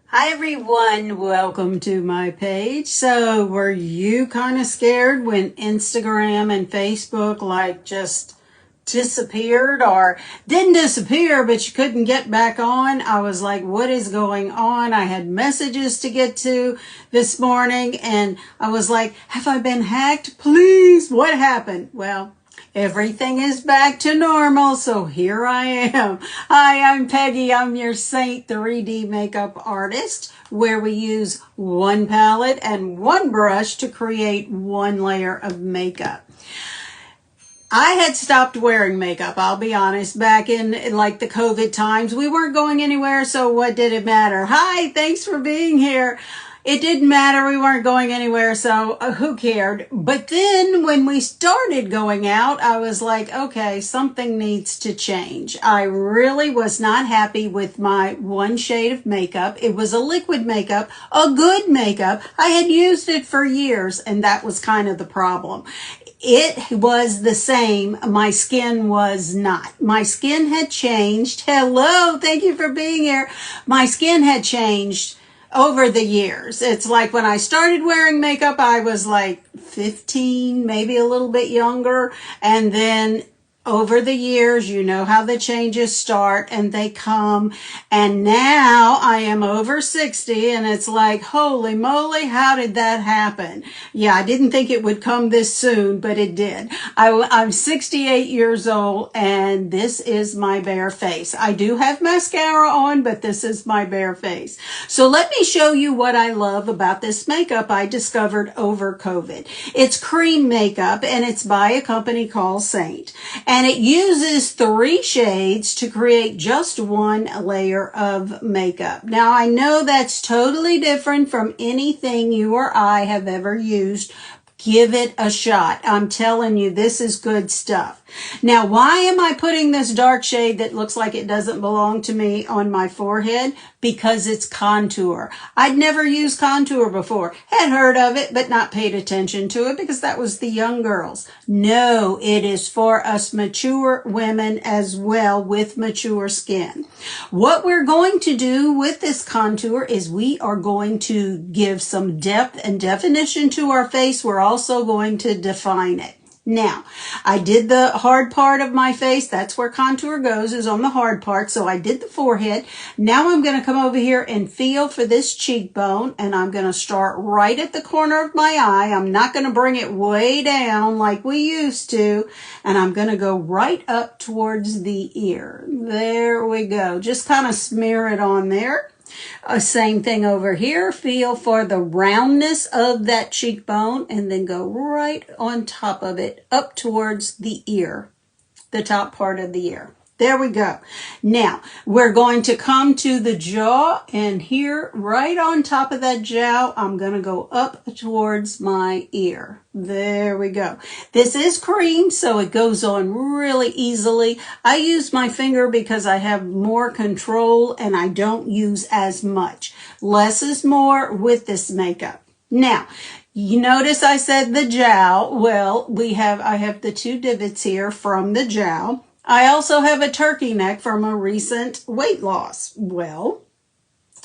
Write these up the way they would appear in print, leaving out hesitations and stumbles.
Hi everyone, welcome to my page. So were you kind of scared when Instagram and Facebook just disappeared, or didn't disappear but you couldn't get back on? I was like, what is going on? I had messages to get to this morning and I was like, have I been hacked? Please, what happened? Well, everything is back to normal, so here I am. Hi, I'm Peggy. I'm your Seint 3D makeup artist, where we use one palette and one brush to create one layer of makeup. I had stopped wearing makeup, I'll be honest, back in like the COVID times. We weren't going anywhere, so what did it matter? Hi, thanks for being here. It didn't matter. We weren't going anywhere, so who cared? But then when we started going out, I was like, okay, something needs to change. I really was not happy with my one shade of makeup. It was a liquid makeup, a good makeup. I had used it for years, and that was kind of the problem. It was the same. My skin was not. My skin had changed. Hello, thank you for being here. My skin had changed over the years. It's like when I started wearing makeup, I was like 15, maybe a little bit younger. And then over the years, you know how the changes start and they come. And now I am over 60 and it's like, holy moly, how did that happen? Yeah, I didn't think it would come this soon, but it did. I'm 68 years old and this is my bare face. I do have mascara on, but this is my bare face. So let me show you what I love about this makeup I discovered over COVID. It's cream makeup and it's by a company called Seint. And it uses 3 shades to create just one layer of makeup. Now, I know that's totally different from anything you or I have ever used. Give it a shot. I'm telling you, this is good stuff. Now, why am I putting this dark shade that looks like it doesn't belong to me on my forehead? Because it's contour. I'd never used contour before. Had heard of it, but not paid attention to it because that was the young girls. No, it is for us mature women as well with mature skin. What we're going to do with this contour is we are going to give some depth and definition to our face. We're also going to define it. Now, I did the hard part of my face. That's where contour goes, is on the hard part. So I did the forehead. Now I'm going to come over here and feel for this cheekbone. And I'm going to start right at the corner of my eye. I'm not going to bring it way down like we used to. And I'm going to go right up towards the ear. There we go. Just kind of smear it on there. Same thing over here. Feel for the roundness of that cheekbone and then go right on top of it up towards the ear, the top part of the ear. There we go. Now, we're going to come to the jaw, and here, right on top of that jaw, I'm going to go up towards my ear. There we go. This is cream, so it goes on really easily. I use my finger because I have more control, and I don't use as much. Less is more with this makeup. Now, you notice I said the jowl. Well, I have the 2 divots here from the jowl. I also have a turkey neck from a recent weight loss. Well,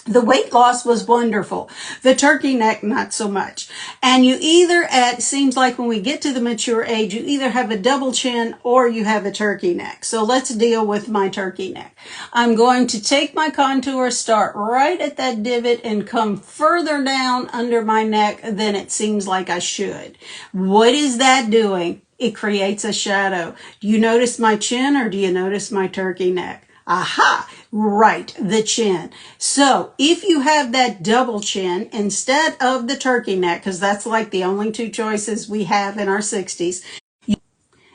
the weight loss was wonderful. The turkey neck, not so much. And you either, it seems like when we get to the mature age, you either have a double chin or you have a turkey neck. So let's deal with my turkey neck. I'm going to take my contour, start right at that divot and come further down under my neck than it seems like I should. What is that doing? It creates a shadow. Do you notice my chin or do you notice my turkey neck? Aha, right, the chin. So if you have that double chin instead of the turkey neck, because that's like the only 2 choices we have in our 60s,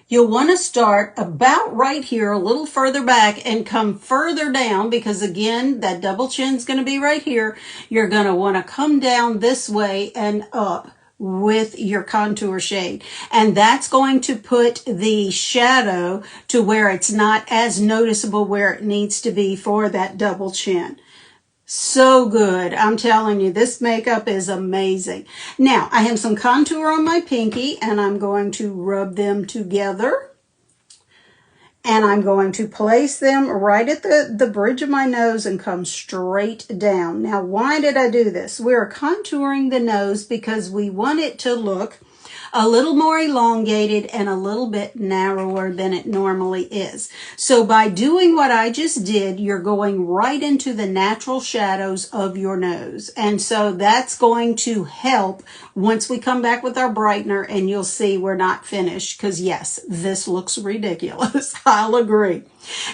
you'll want to start about right here, a little further back and come further down because again, that double chin is going to be right here. You're going to want to come down this way and up with your contour shade. And that's going to put the shadow to where it's not as noticeable where it needs to be for that double chin. So good. I'm telling you, this makeup is amazing. Now, I have some contour on my pinky and I'm going to rub them together. And I'm going to place them right at the bridge of my nose and come straight down. Now, why did I do this? We're contouring the nose because we want it to look a little more elongated and a little bit narrower than it normally is. So by doing what I just did, you're going right into the natural shadows of your nose. And so that's going to help once we come back with our brightener, and you'll see we're not finished because yes, this looks ridiculous. I'll agree.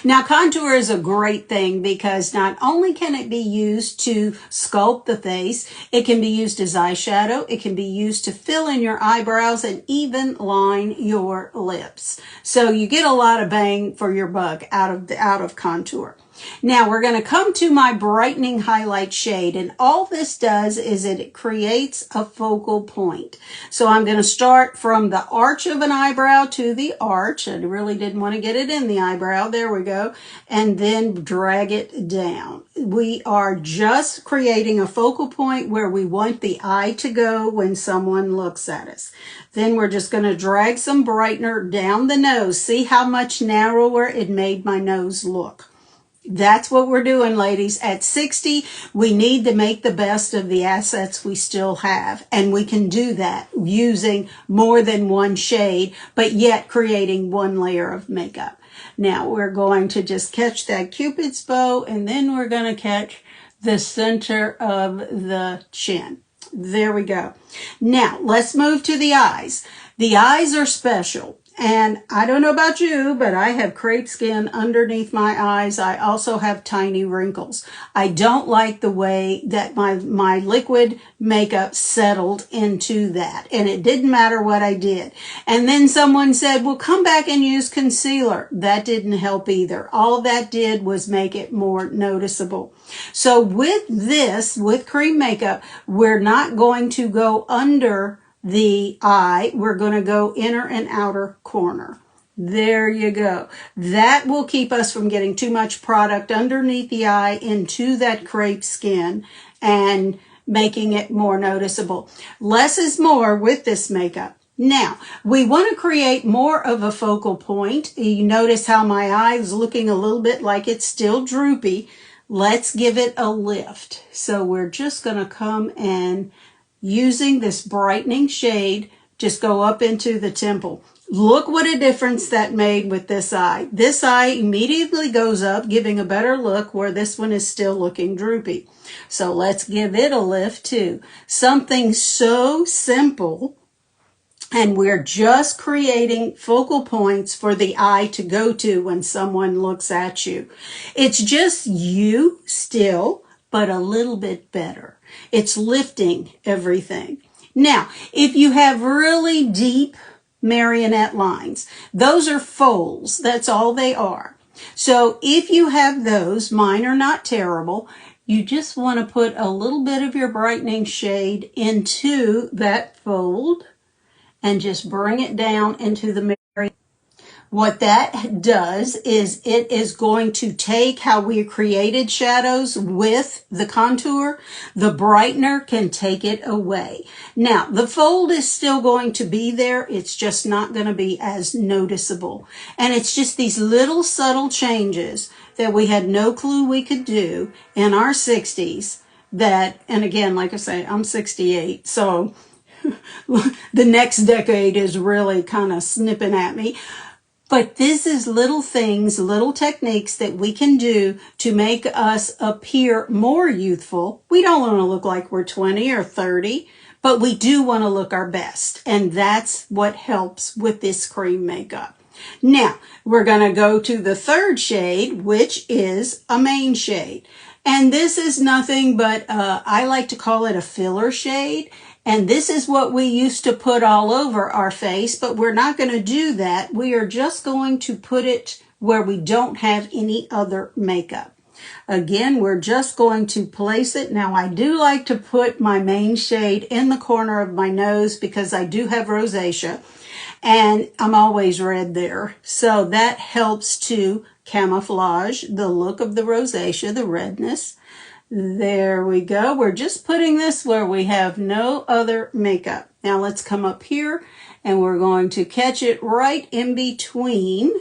Now, contour is a great thing because not only can it be used to sculpt the face, it can be used as eyeshadow, it can be used to fill in your eyebrows and even line your lips. So you get a lot of bang for your buck out of contour. Now we're going to come to my brightening highlight shade, and all this does is it creates a focal point. So I'm going to start from the arch of an eyebrow to the arch. I really didn't want to get it in the eyebrow. There we go. And then drag it down. We are just creating a focal point where we want the eye to go when someone looks at us. Then we're just going to drag some brightener down the nose. See how much narrower it made my nose look. That's what we're doing, ladies. At 60, we need to make the best of the assets we still have. And we can do that using more than one shade, but yet creating one layer of makeup. Now, we're going to just catch that Cupid's bow, and then we're going to catch the center of the chin. There we go. Now, let's move to the eyes. The eyes are special. And I don't know about you, but I have crepe skin underneath my eyes. I also have tiny wrinkles. I don't like the way that my liquid makeup settled into that. And it didn't matter what I did. And then someone said, well, come back and use concealer. That didn't help either. All that did was make it more noticeable. So with this, with cream makeup, we're not going to go under the eye. We're going to go inner and outer corner. There you go. That will keep us from getting too much product underneath the eye into that crepe skin and making it more noticeable. Less is more with this makeup. Now, we want to create more of a focal point. You notice how my eye is looking a little bit like it's still droopy. Let's give it a lift. So we're just going to come and using this brightening shade, just go up into the temple. Look what a difference that made with this eye. This eye immediately goes up, giving a better look where this one is still looking droopy. So let's give it a lift too. Something so simple, and we're just creating focal points for the eye to go to when someone looks at you. It's just you still, but a little bit better. It's lifting everything. Now, if you have really deep marionette lines, those are folds. That's all they are. So if you have those, mine are not terrible, you just want to put a little bit of your brightening shade into that fold and just bring it down into the marionette. What that does is it is going to take how we created shadows with the contour. The brightener can take it away. Now, the fold is still going to be there. It's just not going to be as noticeable. And it's just these little subtle changes that we had no clue we could do in our 60s that, and again, like I say, I'm 68, so the next decade is really kind of snipping at me. But this is little things, little techniques that we can do to make us appear more youthful. We don't want to look like we're 20 or 30, but we do want to look our best. And that's what helps with this cream makeup. Now, we're going to go to the third shade, which is a main shade. And this is nothing but, I like to call it a filler shade. And this is what we used to put all over our face, but we're not going to do that. We are just going to put it where we don't have any other makeup. Again, we're just going to place it. Now, I do like to put my main shade in the corner of my nose because I do have rosacea, and I'm always red there. So that helps to camouflage the look of the rosacea, the redness. There we go. We're just putting this where we have no other makeup. Now let's come up here and we're going to catch it right in between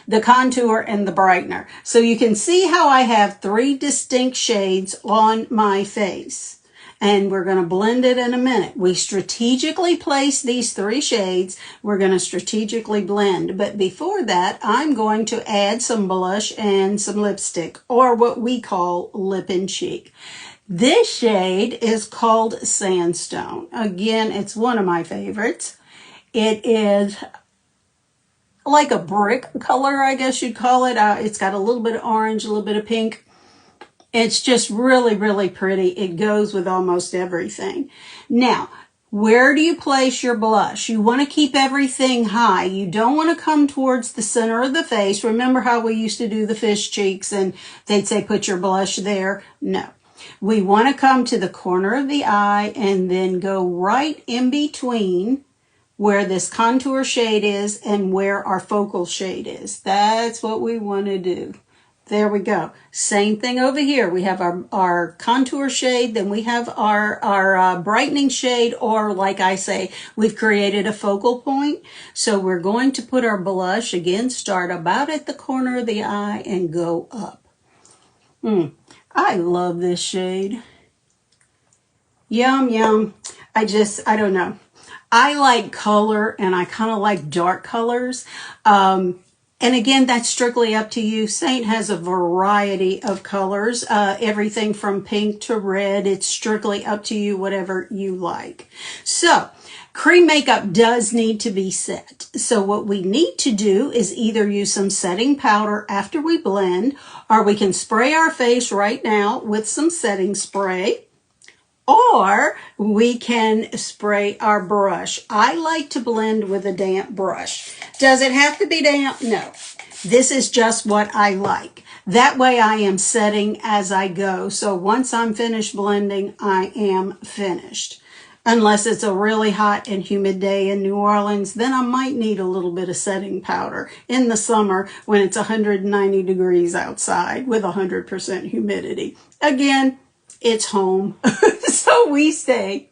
the contour and the brightener. So you can see how I have 3 distinct shades on my face. And we're going to blend it in a minute. We strategically place these 3 shades. We're going to strategically blend. But before that, I'm going to add some blush and some lipstick, or what we call Lip&Cheek. This shade is called Sandstone. Again, it's one of my favorites. It is like a brick color, I guess you'd call it. It's got a little bit of orange, a little bit of pink. It's just really, really pretty. It goes with almost everything. Now, where do you place your blush? You want to keep everything high. You don't want to come towards the center of the face. Remember how we used to do the fish cheeks and they'd say put your blush there? No. We want to come to the corner of the eye and then go right in between where this contour shade is and where our focal shade is. That's what we want to do. There we go. Same thing over here. We have our contour shade, then we have our brightening shade, or like I say, we've created a focal point. So we're going to put our blush, again, start about at the corner of the eye and go up. I love this shade. Yum, yum. I don't know. I like color and I kind of like dark colors. And again, that's strictly up to you. Seint has a variety of colors, everything from pink to red. It's strictly up to you, whatever you like. So, cream makeup does need to be set. So what we need to do is either use some setting powder after we blend, or we can spray our face right now with some setting spray. Or we can spray our brush. I like to blend with a damp brush. Does it have to be damp? No. This is just what I like. That way I am setting as I go. So once I'm finished blending, I am finished. Unless it's a really hot and humid day in New Orleans, then I might need a little bit of setting powder in the summer when it's 190 degrees outside with 100% humidity. Again, it's home, so we stay.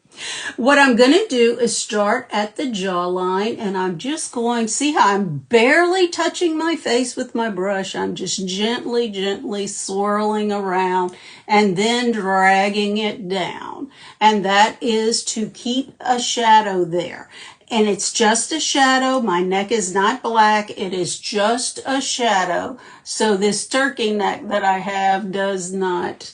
What I'm going to do is start at the jawline, and I'm just going, see how I'm barely touching my face with my brush. I'm just gently, gently swirling around and then dragging it down. And that is to keep a shadow there. And it's just a shadow. My neck is not black. It is just a shadow. So this turkey neck that I have does not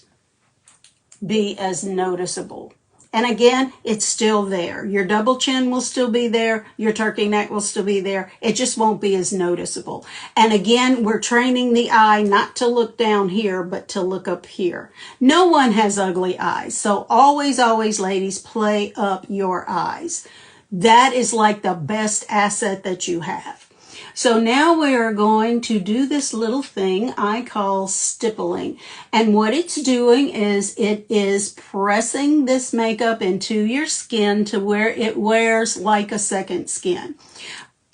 be as noticeable. And again, it's still there. Your double chin will still be there. Your turkey neck will still be there. It just won't be as noticeable. And again, we're training the eye not to look down here, but to look up here. No one has ugly eyes. So always, always, ladies, play up your eyes. That is like the best asset that you have. So now we are going to do this little thing I call stippling. And what it's doing is it is pressing this makeup into your skin to where it wears like a second skin.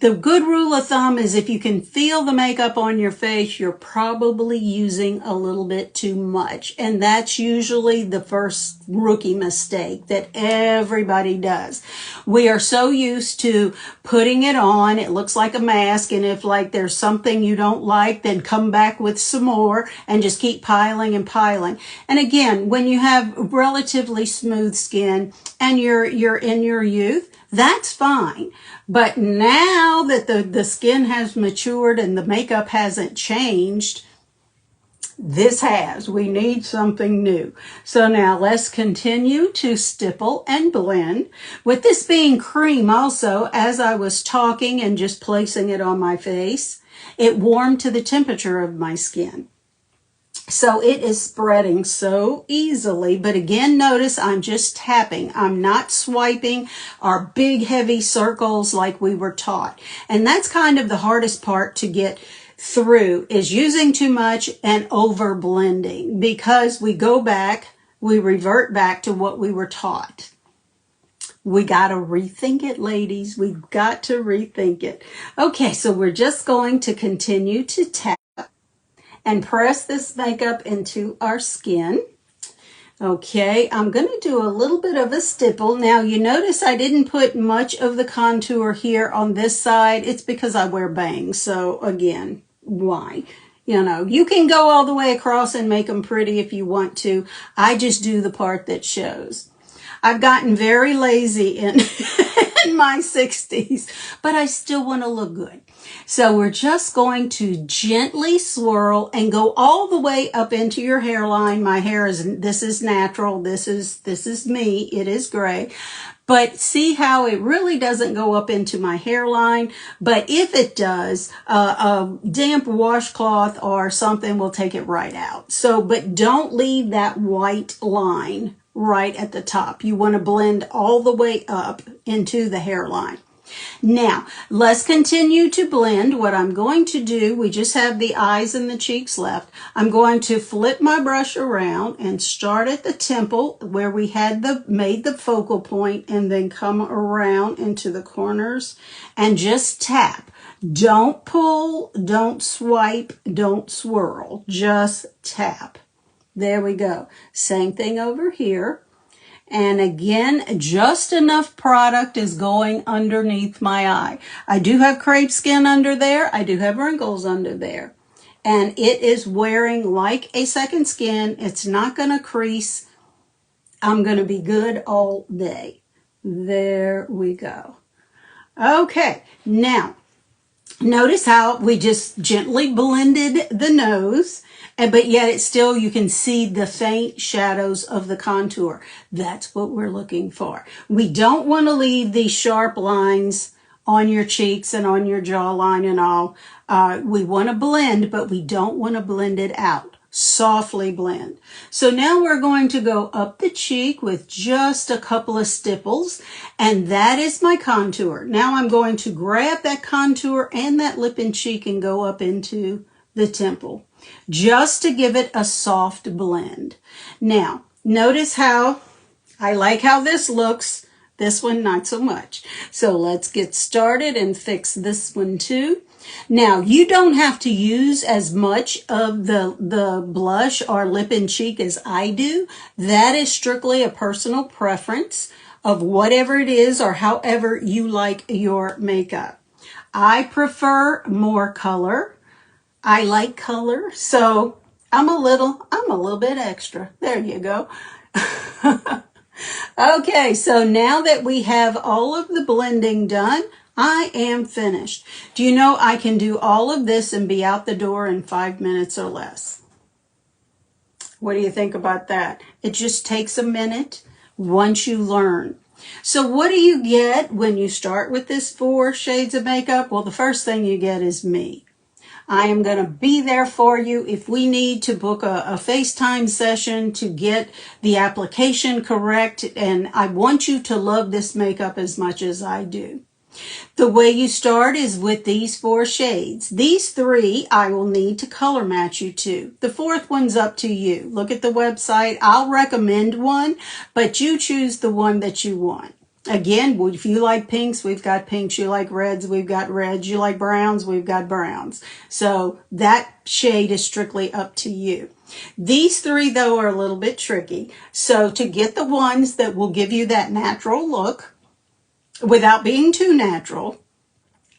The good rule of thumb is if you can feel the makeup on your face, you're probably using a little bit too much. And that's usually the first rookie mistake that everybody does. We are so used to putting it on, it looks like a mask, and if like there's something you don't like, then come back with some more and just keep piling and piling. And again, when you have relatively smooth skin and you're in your youth, that's fine. But now that the skin has matured and the makeup hasn't changed, this has. We need something new. So now let's continue to stipple and blend. With this being cream also, as I was talking and just placing it on my face, it warmed to the temperature of my skin. So it is spreading so easily, but again, notice I'm just tapping. I'm not swiping our big heavy circles like we were taught. And that's kind of the hardest part to get through, is using too much and over blending, because we revert back to what we were taught. We got to rethink it, ladies. We've got to rethink it. Okay, so we're just going to continue to tap and press this makeup into our skin. Okay, I'm going to do a little bit of a stipple. Now, you notice I didn't put much of the contour here on this side. It's because I wear bangs. So, again, why. You know, you can go all the way across and make them pretty if you want to. I just do the part that shows. I've gotten very lazy in, in my 60s, but I still want to look good. So we're just going to gently swirl and go all the way up into your hairline. My hair this is natural. This is me. It is gray. But see how it really doesn't go up into my hairline. But if it does, a damp washcloth or something will take it right out. So, but don't leave that white line right at the top. You want to blend all the way up into the hairline. Now, let's continue to blend. What I'm going to do, we just have the eyes and the cheeks left. I'm going to flip my brush around and start at the temple where we had made the focal point, and then come around into the corners and just tap. Don't pull, don't swipe, don't swirl, just tap. There we go. Same thing over here. And again, just enough product is going underneath my eye. I do have crepe skin under there. I do have wrinkles under there. And it is wearing like a second skin. It's not going to crease. I'm going to be good all day. There we go. Okay, now notice how we just gently blended the nose, but yet it's still, you can see the faint shadows of the contour. That's what we're looking for. We don't want to leave these sharp lines on your cheeks and on your jawline and all. We want to blend, but we don't want to blend it out. Softly blend. So now we're going to go up the cheek with just a couple of stipples, and that is my contour. Now I'm going to grab that contour and that lip and cheek and go up into the temple, just to give it a soft blend. Now, notice how I like how this looks. This one, not so much. So let's get started and fix this one too. Now, you don't have to use as much of the blush or lip and cheek as I do. That is strictly a personal preference of whatever it is or however you like your makeup. I prefer more color. I like color, so I'm a little bit extra. There you go. Okay, so now that we have all of the blending done, I am finished. Do you know I can do all of this and be out the door in 5 minutes or less? What do you think about that? It just takes a minute once you learn. So what do you get when you start with this 4 shades of makeup? Well, the first thing you get is me. I am going to be there for you if we need to book a FaceTime session to get the application correct. And I want you to love this makeup as much as I do. The way you start is with these 4 shades. These 3 I will need to color match you to. The 4th one's up to you. Look at the website. I'll recommend one, but you choose the one that you want. Again, if you like pinks, we've got pinks. You like reds, we've got reds. You like browns, we've got browns. So that shade is strictly up to you. These 3, though, are a little bit tricky. So to get the ones that will give you that natural look without being too natural,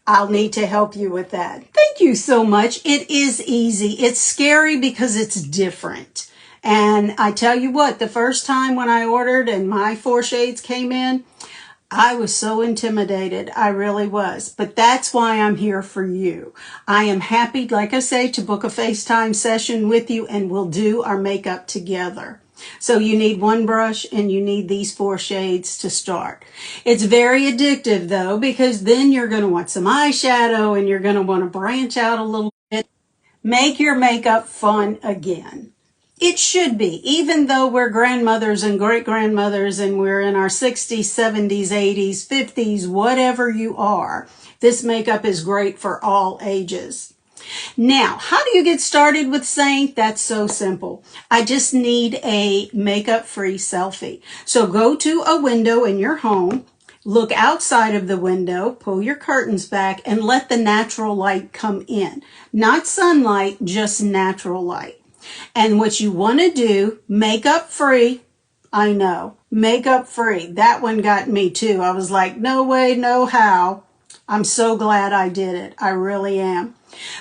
I'll need to help you with that. Thank you so much. It is easy. It's scary because it's different. And I tell you what, the first time when I ordered and my 4 shades came in, I was so intimidated. I really was. But that's why I'm here for you. I am happy, like I say, to book a FaceTime session with you, and we'll do our makeup together. So you need one brush and you need these 4 shades to start. It's very addictive though, because then you're going to want some eyeshadow and you're going to want to branch out a little bit. Make your makeup fun again. It should be, even though we're grandmothers and great-grandmothers and we're in our 60s, 70s, 80s, 50s, whatever you are, this makeup is great for all ages. Now, how do you get started with Seint? That's so simple. I just need a makeup-free selfie. So go to a window in your home, look outside of the window, pull your curtains back, and let the natural light come in. Not sunlight, just natural light. And what you want to do, makeup free. I know, makeup free. That one got me too. I was like, no way, no how. I'm so glad I did it. I really am.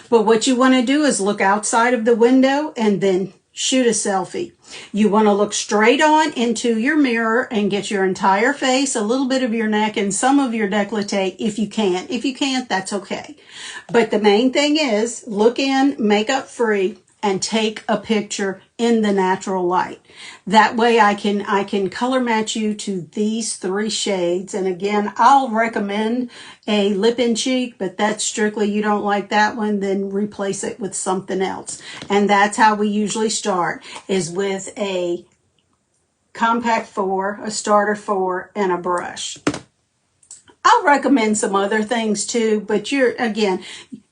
But what you want to do is look outside of the window and then shoot a selfie. You want to look straight on into your mirror and get your entire face, a little bit of your neck, and some of your décolleté if you can. If you can't, that's okay. But the main thing is look in, makeup free, and take a picture in the natural light. That way I can color match you to these 3 shades. And again, I'll recommend a Lip&Cheek, but that's strictly, you don't like that one, then replace it with something else. And that's how we usually start, is with a compact 4, a starter 4, and a brush. I'll recommend some other things too, but again,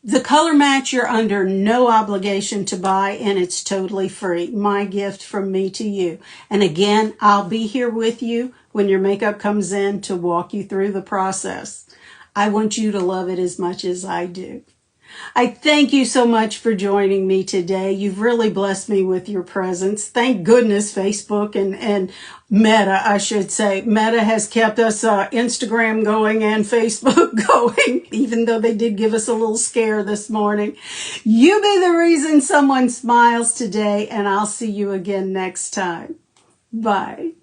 the Colormatch, you're under no obligation to buy, and it's totally free. My gift from me to you. And again, I'll be here with you when your makeup comes in to walk you through the process. I want you to love it as much as I do. I thank you so much for joining me today. You've really blessed me with your presence. Thank goodness Facebook and Meta, I should say. Meta has kept us Instagram going and Facebook going, even though they did give us a little scare this morning. You be the reason someone smiles today, and I'll see you again next time. Bye.